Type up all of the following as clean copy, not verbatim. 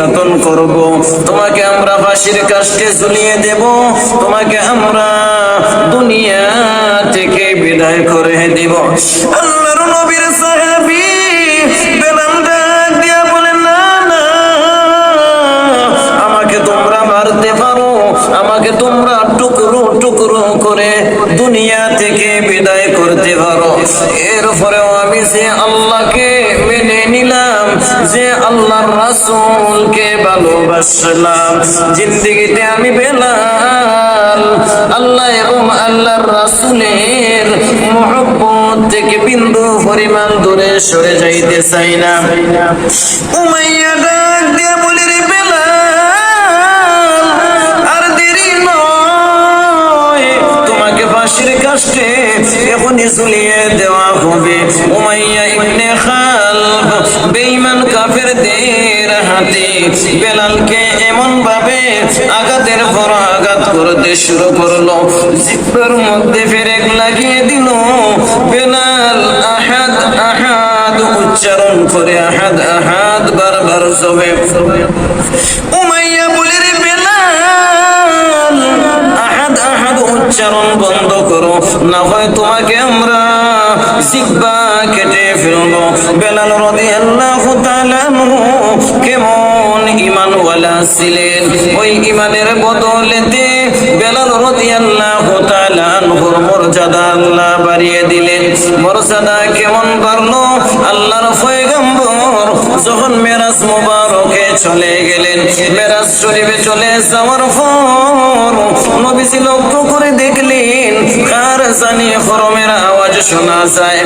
নির্যাতন করব, তোমাকে আমরা ফাঁসির কাস্টে ঝুলিয়ে দেব, তোমাকে আমরা দুনিয়া থেকে বিদায় করে দেব। আল্লাহর নবীর সাহাবী বেলাল ডাক দিয়া বলেন, না না, আমাকে তোমরা মারতে পারো, আমাকে তোমরা টুকরো টুকরো করে দুনিয়া থেকে বিদায় করতে পারো, এরপরেও আমি যে আল্লাহকে মেনে নিলাম, যে আল্লাহর রাসূলকে ভালোবাসলাম, জিন্দেগিতে আমি বেলাল আল্লাহ এবং আল্লাহর রাসূলের মহব্বত থেকে বিন্দু পরিমাণ দূরে সরে যাইতে চাই না। উমাইয়া ডাক দিয়া বলে, রে বেলাল, আর দেরি নয়, তোমাকে ফাঁসির কাস্টে এখনই ঝুলিয়ে দেওয়া হবে। উমাইয়া ইবনে খালব বেঈমান কাফেরদের হাতে বেলালকে এমন ভাবে আঘাতের পর আঘাত করতে শুরু করলো, জিহ্বার মধ্যে ফেরেক লাগিয়ে দিল। বেলাল আহাদ আহাদ উচ্চারণ করে আহাদ আহাদ বারবার জবে। উমাইয়া বলে, রে বেলাল, আহাদ আহাদ উচ্চারণ বন্ধ করো, না হয় তোমাকে আমরা জিহ্বা কেটে ফেলবো। বেলাল রাদিয়াল্লাহু তাআলা আনহু কেমন ঈমানওয়ালা ছিলেন, ওই ঈমানের বদলেতে বেলাল রাদিয়াল্লাহু তাআলা আনহুর মর্যাদা আল্লাহ বাড়িয়ে দিলেন। মর্যাদা কেমন বাড়লো? আল্লাহর পয়গম্বর যখন মেরাজ মুবারকে চলে গেলেন, মেরাজ শরীফে চলে যাওয়ার পর নবীজি লক্ষ্য করে দেখলেন কার জানি খরমের আওয়াজ শোনা যায়।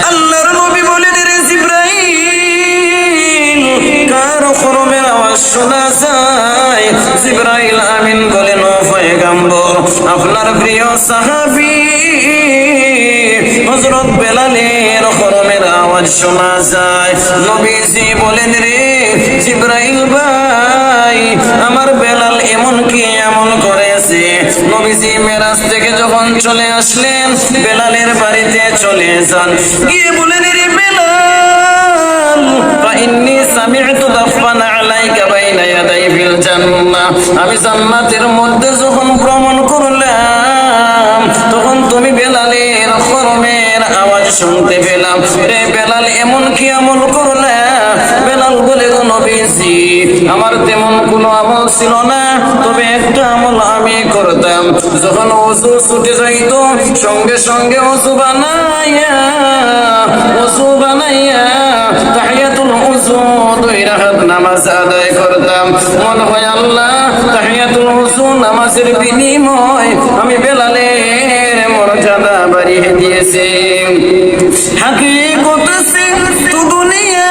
আল্লাহর নবী বলেন, রে জিবরাইল, কার খরমের আওয়াজ শোনা যায়? জিবরাইল আমিন বলেন, ও পয়গম্বর, আপনার প্রিয় সাহাবী হযরত বেলালের খরমের আওয়াজ শোনা যায়। নবীজি বলেন, রে জিবরাইল ভাই, আমার বেলাল এমন কি আমল করেছে? নবীজি মেরাজ থেকে যখন চলে আসলেন, বেলালের বাড়িতে চলে যান, গিয়ে বলেন, রে বেলাল, ফাইন্নী সামি'তু দাফানা আলাইকা বাইনা ইয়াদাই ফিল জান্নাহ, আমি জান্নাতের মধ্যে যখন ভ্রমণ করলাম, তখন তুমি বেলালের খরমের আওয়াজ শুনতে পেলাম। রে বেলাল, এমন কি আমল করলা? বেলাল বলে, গো নবীজি, আমার তেমন কোনো আমল ছিল না, তবে একটা আমল আমি করতাম, যখন ওযু ছুটে যাইত, সঙ্গে সঙ্গে ওযু বানাইয়া তাহিয়াতুল ওযু 2 রাকাত নামাজ আদায় করতাম। মনে হয় আল্লাহ তাহিয়াতুল ওযু নামাজের বিনিময় আমি বেলালের মর্যাদা বাড়িয়ে দিয়েছে। হাকিকত সে তু দুনিয়া